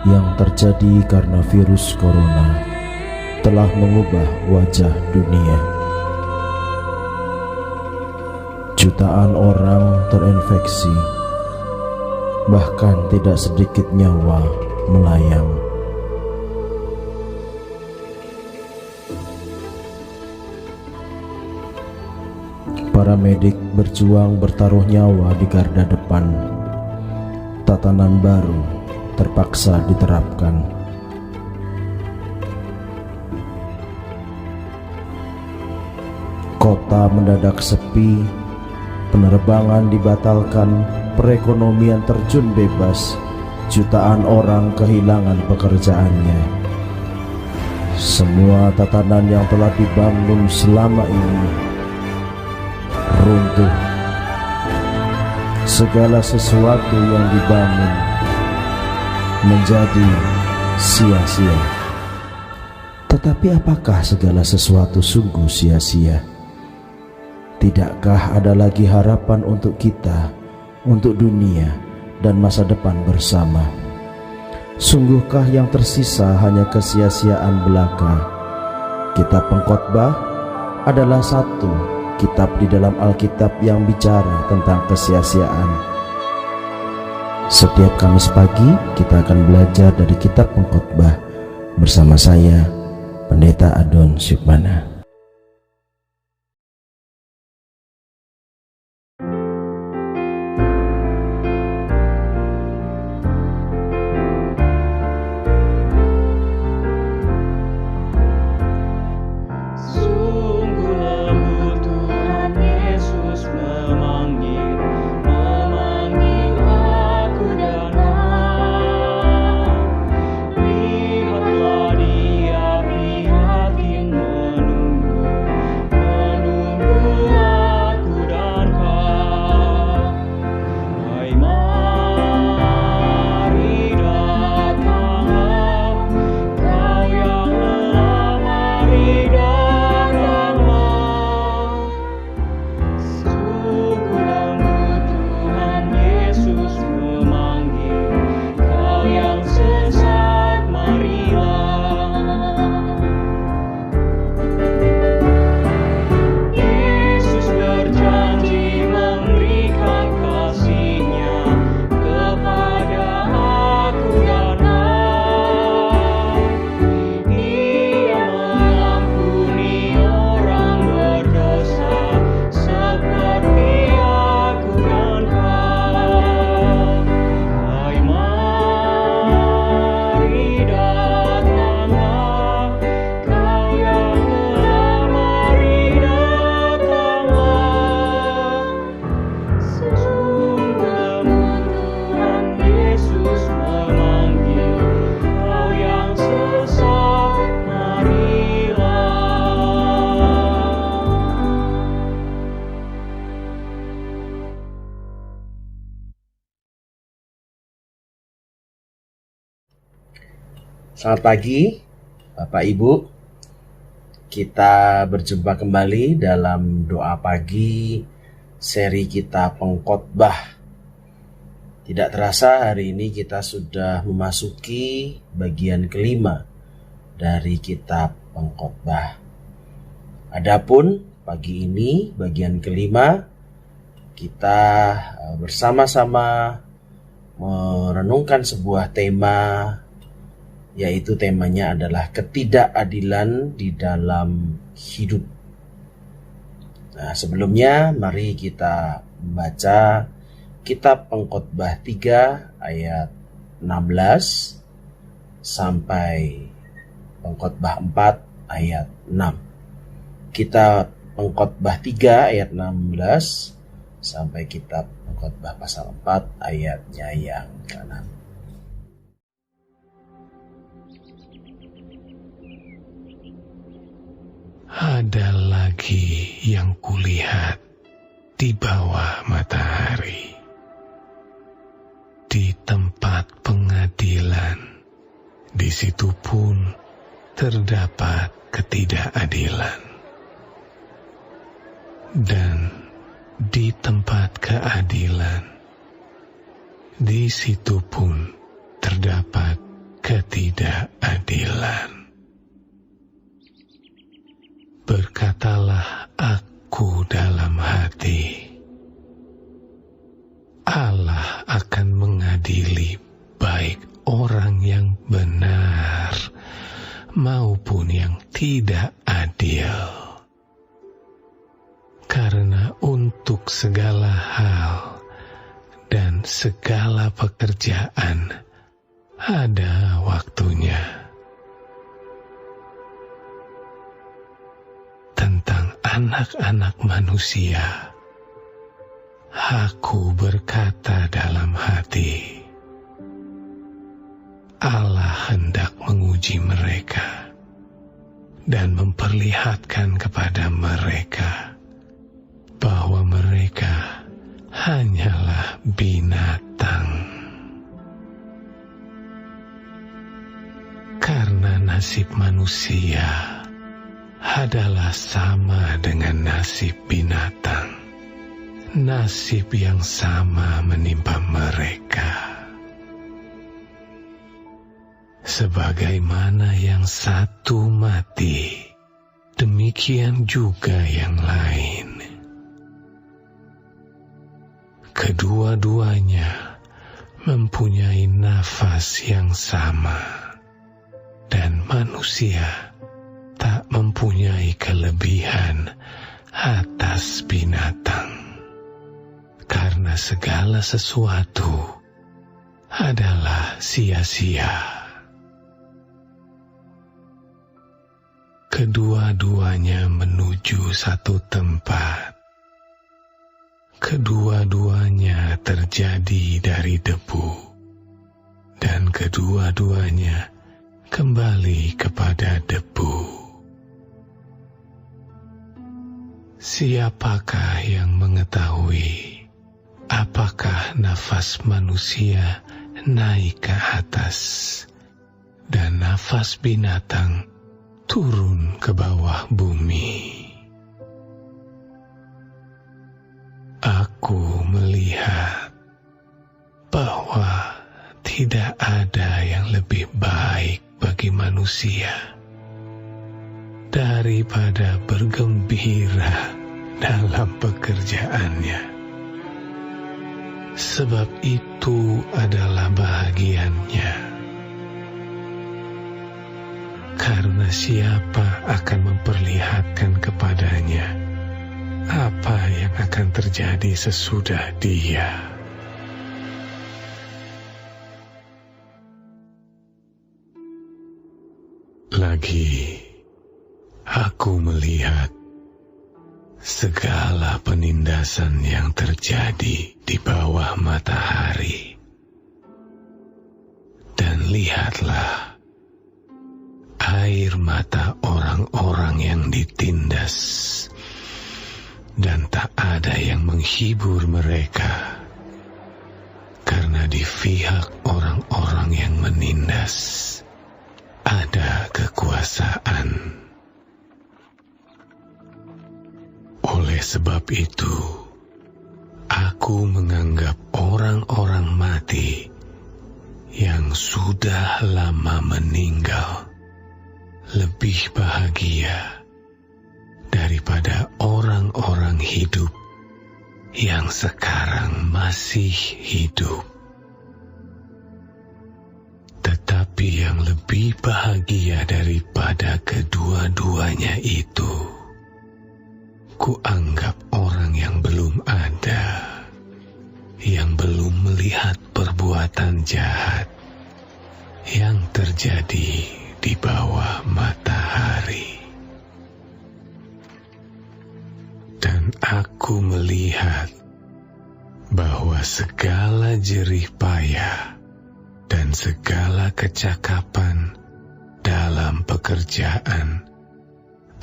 yang terjadi karena virus corona telah mengubah wajah dunia. Jutaan orang terinfeksi, bahkan tidak sedikit nyawa melayang. Para medik berjuang bertaruh nyawa di garda depan. Tatanan baru terpaksa diterapkan. Kota mendadak sepi, penerbangan dibatalkan, perekonomian terjun bebas, jutaan orang kehilangan pekerjaannya. Semua tatanan yang telah dibangun selama ini runtuh. Segala sesuatu yang dibangun menjadi sia-sia. Tetapi apakah segala sesuatu sungguh sia-sia? Tidakkah ada lagi harapan untuk kita, untuk dunia dan masa depan bersama? Sungguhkah yang tersisa hanya kesia-siaan belaka? Kitab Pengkhotbah adalah satu kitab di dalam Alkitab yang bicara tentang kesia-siaan. Setiap Kamis pagi kita akan belajar dari kitab Pengkhotbah bersama saya, Pendeta Adon Syukmana. Selamat pagi Bapak Ibu. Kita berjumpa kembali dalam doa pagi seri kita Pengkhotbah. Tidak terasa hari ini kita sudah memasuki bagian kelima dari kitab Pengkhotbah. Adapun pagi ini bagian kelima kita bersama-sama merenungkan sebuah tema, yaitu temanya adalah ketidakadilan di dalam hidup. Nah, sebelumnya mari kita membaca kitab Pengkhotbah 3 ayat 16 sampai Pengkhotbah 4 ayat 6. Kitab Pengkhotbah 3 ayat 16 sampai kitab Pengkhotbah pasal 4 ayatnya yang ke-6. Ada lagi yang kulihat di bawah matahari, di tempat pengadilan. Di situ pun terdapat ketidakadilan, dan di tempat keadilan, di situ pun terdapat ketidakadilan. Berkatalah aku dalam hati, Allah akan mengadili baik orang yang benar maupun yang tidak adil. Karena untuk segala hal dan segala pekerjaan ada waktunya. Tentang anak-anak manusia, aku berkata dalam hati, Allah hendak menguji mereka dan memperlihatkan kepada mereka bahwa mereka hanyalah binatang. Karena nasib manusia adalah sama dengan nasib binatang. Nasib yang sama menimpa mereka. Sebagaimana yang satu mati, demikian juga yang lain. Kedua-duanya mempunyai nafas yang sama, dan manusia tak mempunyai kelebihan atas binatang, karena segala sesuatu adalah sia-sia. Kedua-duanya menuju satu tempat. Kedua-duanya terjadi dari debu, dan kedua-duanya kembali kepada debu. Siapakah yang mengetahui apakah nafas manusia naik ke atas dan nafas binatang turun ke bawah bumi? Aku melihat bahwa tidak ada yang lebih baik bagi manusia daripada bergembira dalam pekerjaannya, sebab itu adalah bahagiannya. Karena siapa akan memperlihatkan kepadanya apa yang akan terjadi sesudah dia? Lagi, aku melihat segala penindasan yang terjadi di bawah matahari. Dan lihatlah, air mata orang-orang yang ditindas, dan tak ada yang menghibur mereka, karena di pihak orang-orang yang menindas ada kekuasaan. Oleh sebab itu, aku menganggap orang-orang mati yang sudah lama meninggal lebih bahagia daripada orang-orang hidup yang sekarang masih hidup. Tetapi yang lebih bahagia daripada kedua-duanya itu, kuanggap orang yang belum ada, yang belum melihat perbuatan jahat yang terjadi di bawah matahari. Dan aku melihat bahwa segala jerih payah dan segala kecakapan dalam pekerjaan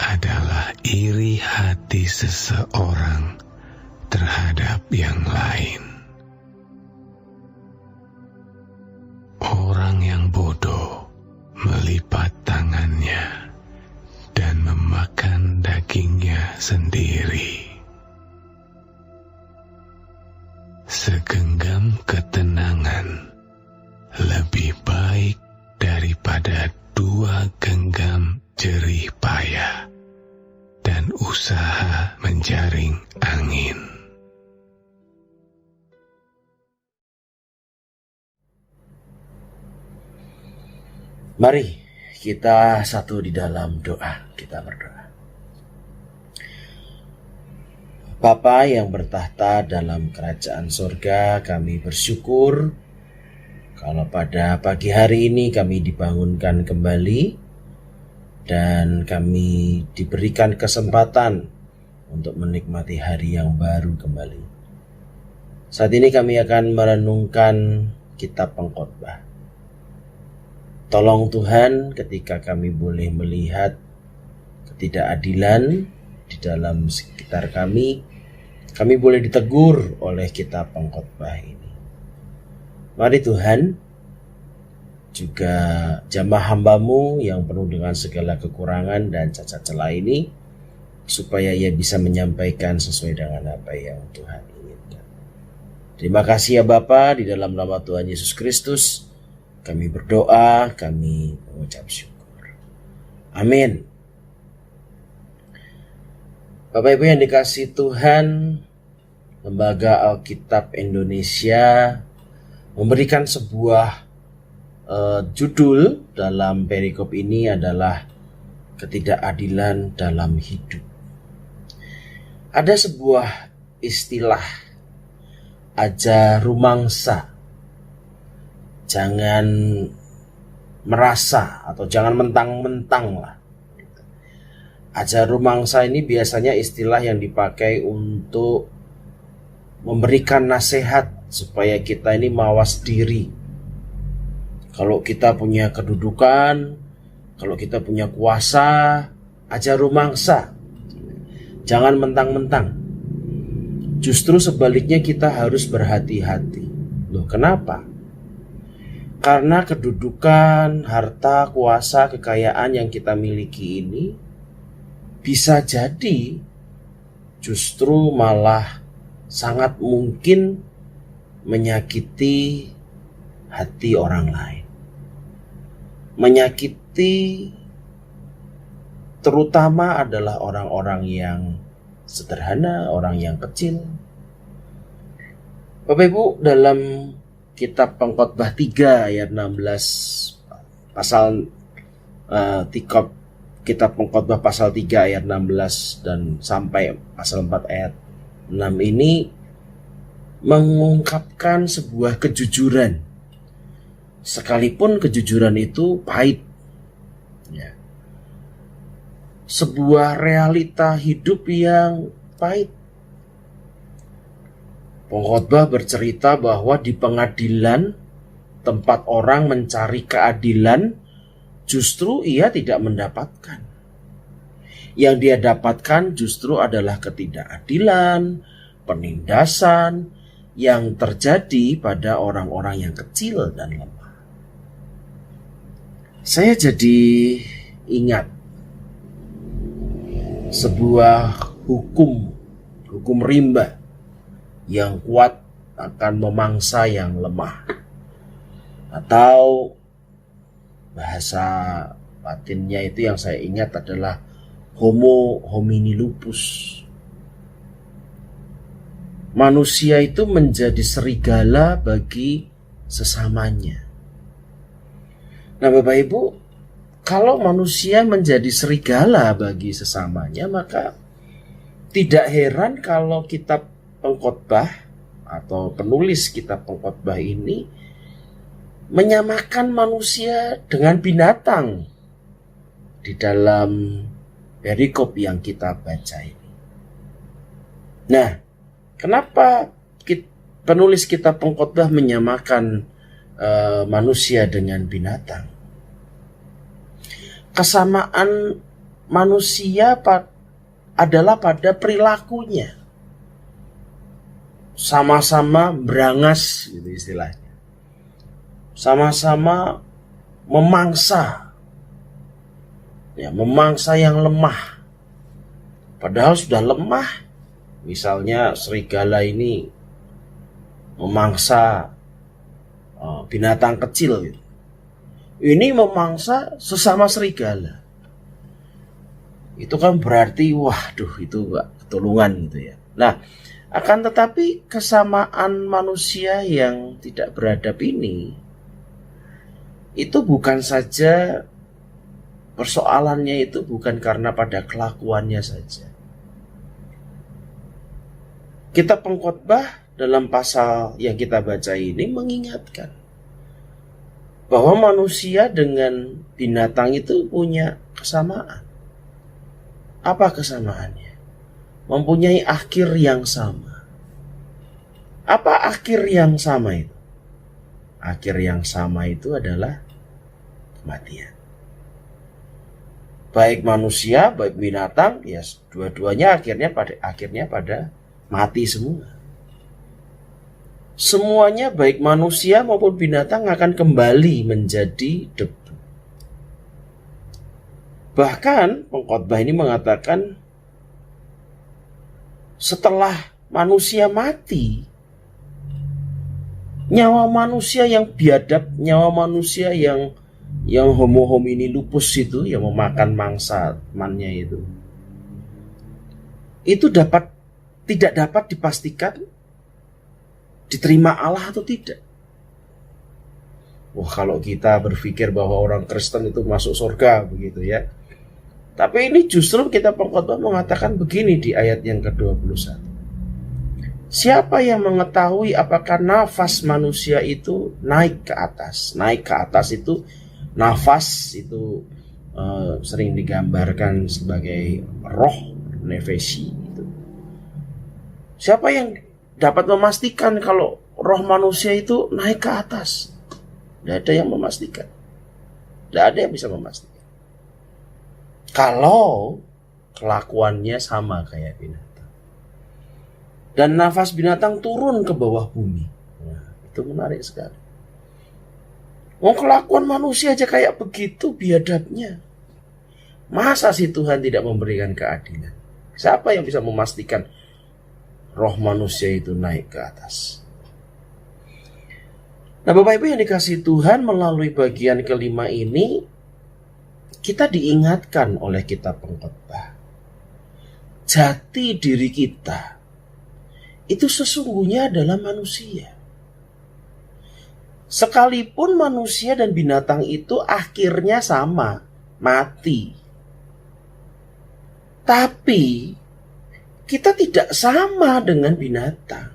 adalah iri hati seseorang terhadap yang lain. Orang yang bodoh melipat tangannya dan memakan dagingnya sendiri. Segenggam ketenangan lebih baik dari daripada 2 genggam jerih payah dan usaha menjaring angin. Mari kita satu di dalam doa, kita berdoa. Bapa yang bertahta dalam kerajaan surga, kami bersyukur kalau pada pagi hari ini kami dibangunkan kembali dan kami diberikan kesempatan untuk menikmati hari yang baru kembali. Saat ini kami akan merenungkan kitab Pengkhotbah. Tolong Tuhan, ketika kami boleh melihat ketidakadilan di dalam sekitar kami boleh ditegur oleh kitab Pengkhotbah ini. Mari Tuhan, juga jamah hamba-Mu yang penuh dengan segala kekurangan dan cacat celah ini, supaya ia bisa menyampaikan sesuai dengan apa yang Tuhan inginkan. Terima kasih ya Bapa, di dalam nama Tuhan Yesus Kristus kami berdoa, kami mengucap syukur. Amin. Bapak Ibu yang dikasihi Tuhan, Lembaga Alkitab Indonesia memberikan sebuah judul dalam perikop ini adalah ketidakadilan dalam hidup. Ada sebuah istilah aja rumangsa. Jangan merasa atau jangan mentang-mentang lah. Aja rumangsa ini biasanya istilah yang dipakai untuk memberikan nasihat supaya kita ini mawas diri. Kalau kita punya kedudukan, kalau kita punya kuasa, aja rumangsa. Jangan mentang-mentang. Justru sebaliknya kita harus berhati-hati. Loh, kenapa? Karena kedudukan, harta, kuasa, kekayaan yang kita miliki ini bisa jadi justru malah sangat mungkin menyakiti hati orang lain. Menyakiti terutama adalah orang-orang yang sederhana, orang yang kecil. Bapak Ibu, dalam kitab Pengkhotbah 3 ayat 16 pasal kitab Pengkhotbah pasal 3 ayat 16 dan sampai pasal 4 ayat 6 ini mengungkapkan sebuah kejujuran. Sekalipun kejujuran itu pahit. Ya. Sebuah realita hidup yang pahit. Pengkhotbah bercerita bahwa di pengadilan, tempat orang mencari keadilan, justru ia tidak mendapatkan. Yang dia dapatkan justru adalah ketidakadilan, penindasan yang terjadi pada orang-orang yang kecil dan lemah. Saya jadi ingat sebuah hukum rimba yang kuat akan memangsa yang lemah, atau bahasa latinnya itu yang saya ingat adalah homo homini lupus. Manusia itu menjadi serigala bagi sesamanya. Nah Bapak Ibu, kalau manusia menjadi serigala bagi sesamanya, maka tidak heran kalau kitab Pengkhotbah atau penulis kitab Pengkhotbah ini menyamakan manusia dengan binatang di dalam perikop yang kita baca ini. Nah, kenapa penulis kitab Pengkhotbah menyamakan manusia dengan binatang? Kesamaan manusia adalah pada perilakunya. Sama-sama berangas gitu istilahnya. Sama-sama memangsa. Ya, memangsa yang lemah. Padahal sudah lemah. Misalnya serigala ini memangsa binatang kecil gitu. ini memangsa sesama serigala. Itu kan berarti waduh itu gak ketulungan gitu ya. Nah, akan tetapi kesamaan manusia yang tidak beradab ini itu bukan saja persoalannya, itu bukan karena pada kelakuannya saja. Kitab Pengkhotbah dalam pasal yang kita baca ini mengingatkan bahwa manusia dengan binatang itu punya kesamaan. Apa kesamaannya? Mempunyai akhir yang sama. Apa akhir yang sama itu? Akhir yang sama itu adalah kematian. Baik manusia, baik binatang, ya dua-duanya akhirnya pada mati semua. Semuanya baik manusia maupun binatang akan kembali menjadi debu. Bahkan Pengkhotbah ini mengatakan setelah manusia mati, nyawa manusia yang biadab, nyawa manusia yang homo homini lupus itu, yang memakan mangsa temannya itu tidak dapat dipastikan diterima Allah atau tidak. Wah, kalau kita berpikir bahwa orang Kristen itu masuk surga begitu ya. Tapi ini justru kitab Pengkhotbah mengatakan begini di ayat yang ke-21. Siapa yang mengetahui apakah nafas manusia itu naik ke atas? Naik ke atas itu, nafas itu sering digambarkan sebagai roh, nefesi itu. Siapa yang dapat memastikan kalau roh manusia itu naik ke atas? Tidak ada yang memastikan. Tidak ada yang bisa memastikan. Kalau kelakuannya sama kayak binatang. Dan nafas binatang turun ke bawah bumi. Nah, itu menarik sekali. Kelakuan manusia aja kayak begitu biadabnya. Masa sih Tuhan tidak memberikan keadilan? Siapa yang bisa memastikan roh manusia itu naik ke atas? Nah, Bapak Ibu yang dikasihi Tuhan, melalui bagian kelima ini kita diingatkan oleh kitab Pengkhotbah. Jati diri kita itu sesungguhnya adalah manusia. Sekalipun manusia dan binatang itu akhirnya sama, mati. Tapi kita tidak sama dengan binatang.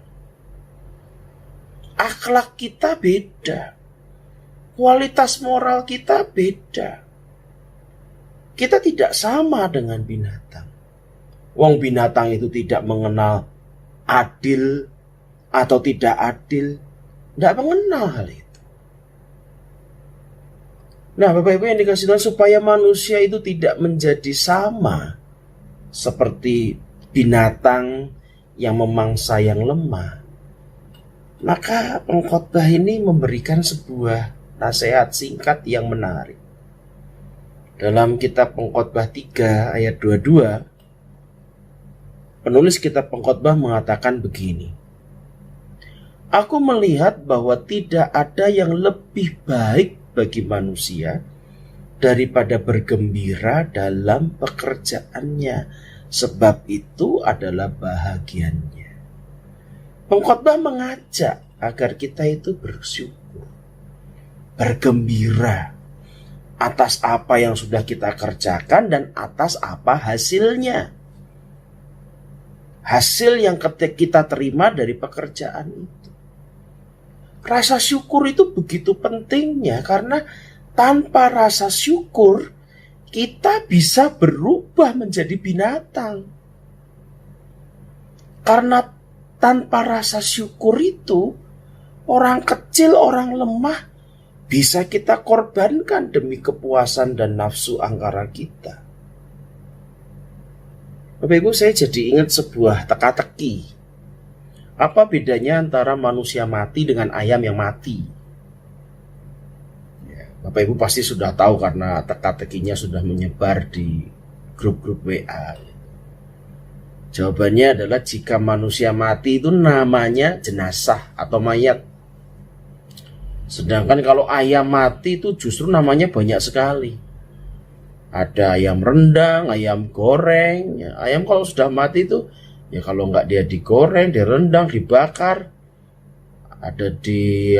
Akhlak kita beda. Kualitas moral kita beda. Kita tidak sama dengan binatang. Wong binatang itu tidak mengenal adil atau tidak adil. Tidak mengenal hal itu. Nah, Bapak Ibu yang dikasihi Tuhan, supaya manusia itu tidak menjadi sama seperti binatang yang memangsa yang lemah, maka Pengkhotbah ini memberikan sebuah nasihat singkat yang menarik. Dalam kitab Pengkhotbah 3 ayat 22, penulis kitab Pengkhotbah mengatakan begini. Aku melihat bahwa tidak ada yang lebih baik bagi manusia daripada bergembira dalam pekerjaannya, sebab itu adalah bahagiannya. Pengkhotbah mengajak agar kita itu bersyukur, bergembira atas apa yang sudah kita kerjakan dan atas apa hasilnya. Hasil yang kita terima dari pekerjaan itu. Rasa syukur itu begitu pentingnya, karena tanpa rasa syukur kita bisa berubah menjadi binatang. Karena tanpa rasa syukur itu, orang kecil, orang lemah bisa kita korbankan demi kepuasan dan nafsu angkara kita. Bapak Ibu, saya jadi ingat sebuah teka-teki. Apa bedanya antara manusia mati dengan ayam yang mati? Ya, Bapak Ibu pasti sudah tahu karena teka-tekinya sudah menyebar di grup-grup WA. Jawabannya adalah jika manusia mati itu namanya jenazah atau mayat. Sedangkan kalau ayam mati itu justru namanya banyak sekali. Ada ayam rendang, ayam goreng. Ya, ayam kalau sudah mati itu, ya kalau nggak dia digoreng, direndang, dibakar. Ada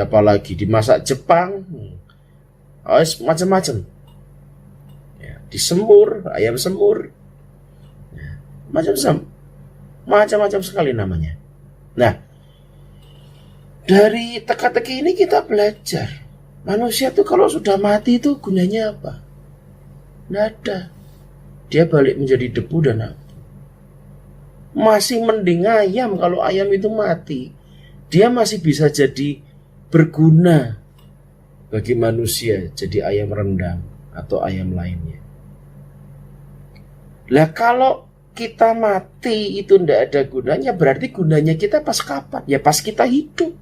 apalagi dimasak Jepang. Macam-macam. Ya, disemur, ayam semur. Ya, macam-macam sekali namanya. Nah, dari teka-teki ini kita belajar. Manusia tuh kalau sudah mati itu gunanya apa? Nggak ada. Dia balik menjadi debu dan abu. Masih mending ayam kalau ayam itu mati. Dia masih bisa jadi berguna bagi manusia. Jadi ayam rendang atau ayam lainnya. Lah kalau kita mati itu nggak ada gunanya, berarti gunanya kita pas kapan? Ya pas kita hidup.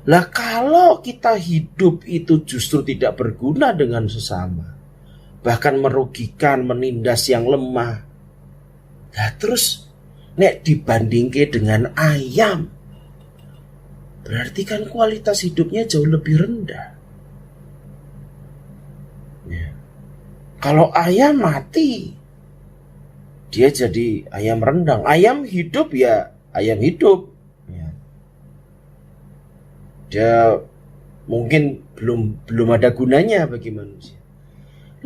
Lah kalau kita hidup itu justru tidak berguna dengan sesama, bahkan merugikan, menindas yang lemah. Nah terus nek dibandingke dengan ayam, berarti kan kualitas hidupnya jauh lebih rendah. Ya. Kalau ayam mati, dia jadi ayam rendang. Ayam hidup ya ayam hidup. Dia mungkin belum ada gunanya bagi manusia.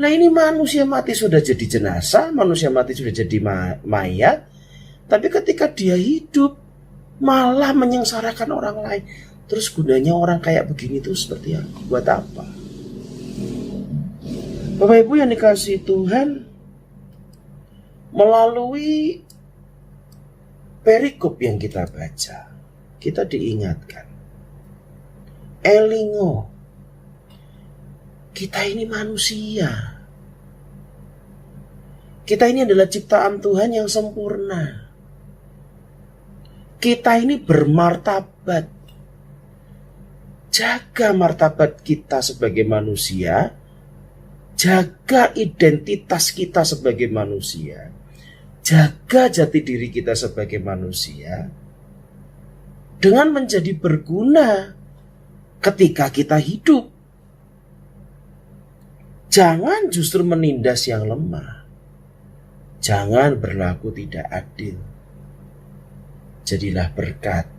Nah ini manusia mati sudah jadi jenazah, manusia mati sudah jadi mayat, tapi ketika dia hidup malah menyengsarakan orang lain. Terus gunanya orang kayak begini tuh seperti apa? Buat apa? Bapak Ibu yang dikasihi Tuhan, melalui perikop yang kita baca, kita diingatkan. Elingo, kita ini manusia. Kita ini adalah ciptaan Tuhan yang sempurna. Kita ini bermartabat. Jaga martabat kita sebagai manusia. Jaga identitas kita sebagai manusia. Jaga jati diri kita sebagai manusia. Dengan menjadi berguna ketika kita hidup. Jangan justru menindas yang lemah. Jangan berlaku tidak adil. Jadilah berkat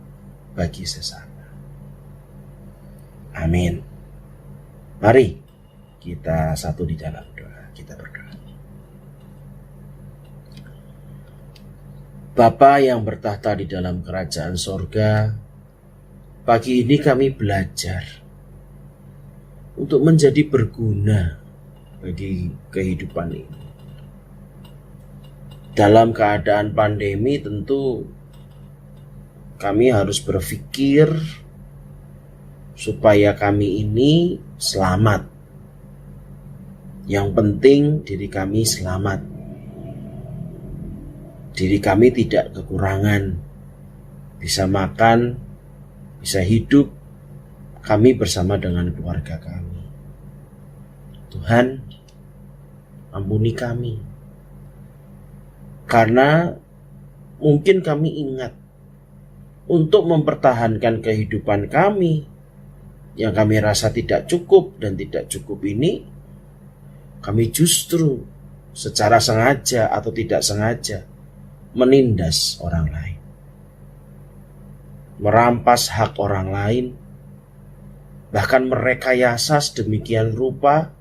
bagi sesama. Amin. Mari kita satu di dalam doa. Kita berdoa. Bapa yang bertahta di dalam kerajaan sorga, pagi ini kami belajar untuk menjadi berguna bagi kehidupan ini. Dalam keadaan pandemi tentu kami harus berpikir supaya kami ini selamat. Yang penting diri kami selamat. Diri kami tidak kekurangan. Bisa makan, bisa hidup kami bersama dengan keluarga kami. Tuhan, ampuni kami. Karena mungkin kami ingat untuk mempertahankan kehidupan kami yang kami rasa tidak cukup dan tidak cukup ini, kami justru secara sengaja atau tidak sengaja menindas orang lain. Merampas hak orang lain, bahkan merekayasa sedemikian rupa,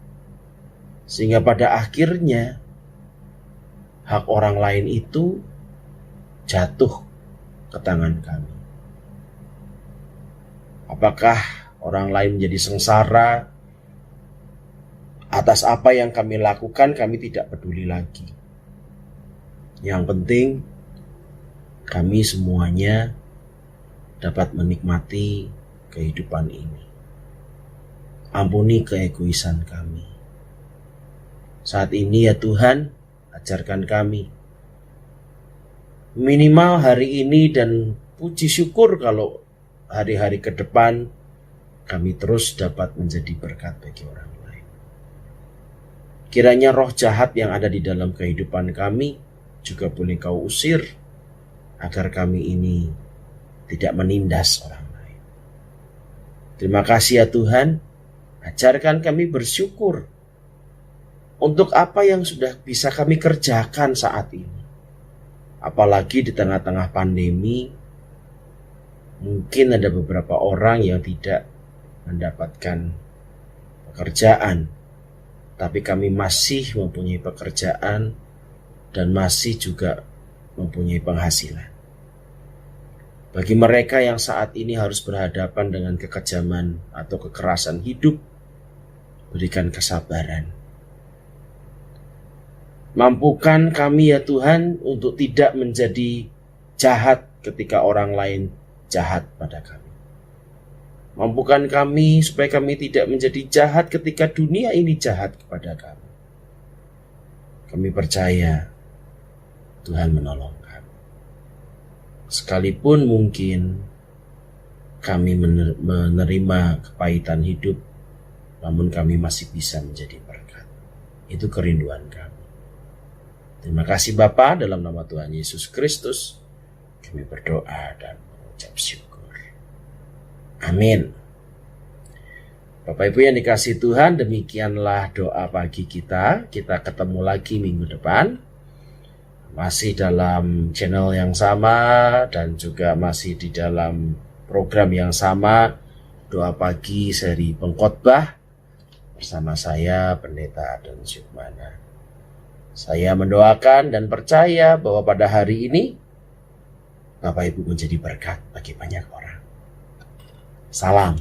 sehingga pada akhirnya hak orang lain itu jatuh ke tangan kami. Apakah orang lain menjadi sengsara atas apa yang kami lakukan, kami tidak peduli lagi. Yang penting kami semuanya dapat menikmati kehidupan ini. Ampuni keegoisan kami. Saat ini ya Tuhan, ajarkan kami minimal hari ini, dan puji syukur kalau hari-hari ke depan kami terus dapat menjadi berkat bagi orang lain. Kiranya roh jahat yang ada di dalam kehidupan kami juga boleh Kau usir, agar kami ini tidak menindas orang lain. Terima kasih ya Tuhan, ajarkan kami bersyukur untuk apa yang sudah bisa kami kerjakan saat ini. Apalagi di tengah-tengah pandemi, mungkin ada beberapa orang yang tidak mendapatkan pekerjaan, tapi kami masih mempunyai pekerjaan dan masih juga mempunyai penghasilan. Bagi mereka yang saat ini harus berhadapan dengan kekejaman atau kekerasan hidup, berikan kesabaran. Mampukan kami ya Tuhan untuk tidak menjadi jahat ketika orang lain jahat pada kami. Mampukan kami supaya kami tidak menjadi jahat ketika dunia ini jahat kepada kami. Kami percaya Tuhan menolong kami. Sekalipun mungkin kami menerima kepahitan hidup, namun kami masih bisa menjadi berkat. Itu kerinduan kami. Terima kasih Bapa, dalam nama Tuhan Yesus Kristus kami berdoa dan mengucap syukur. Amin. Bapak Ibu yang dikasihi Tuhan, demikianlah doa pagi kita. Kita ketemu lagi minggu depan. Masih dalam channel yang sama dan juga masih di dalam program yang sama, doa pagi seri pengkhotbah bersama saya Pendeta Adon Syukmana. Saya mendoakan dan percaya bahwa pada hari ini Bapak Ibu menjadi berkat bagi banyak orang. Salam.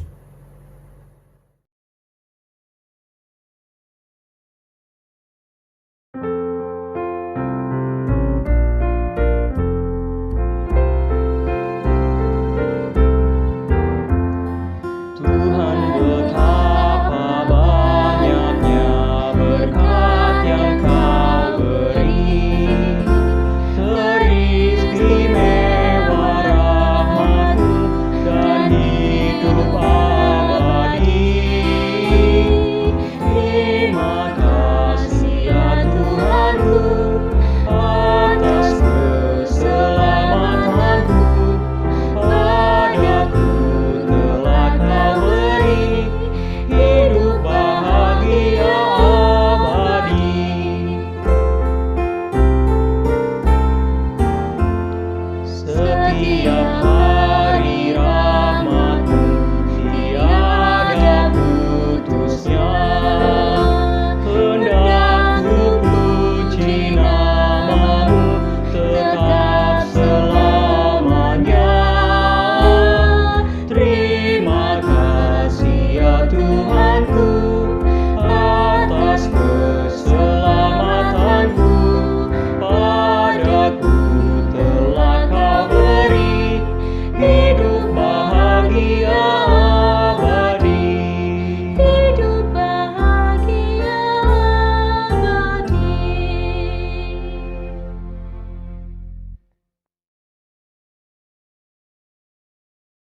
Setiap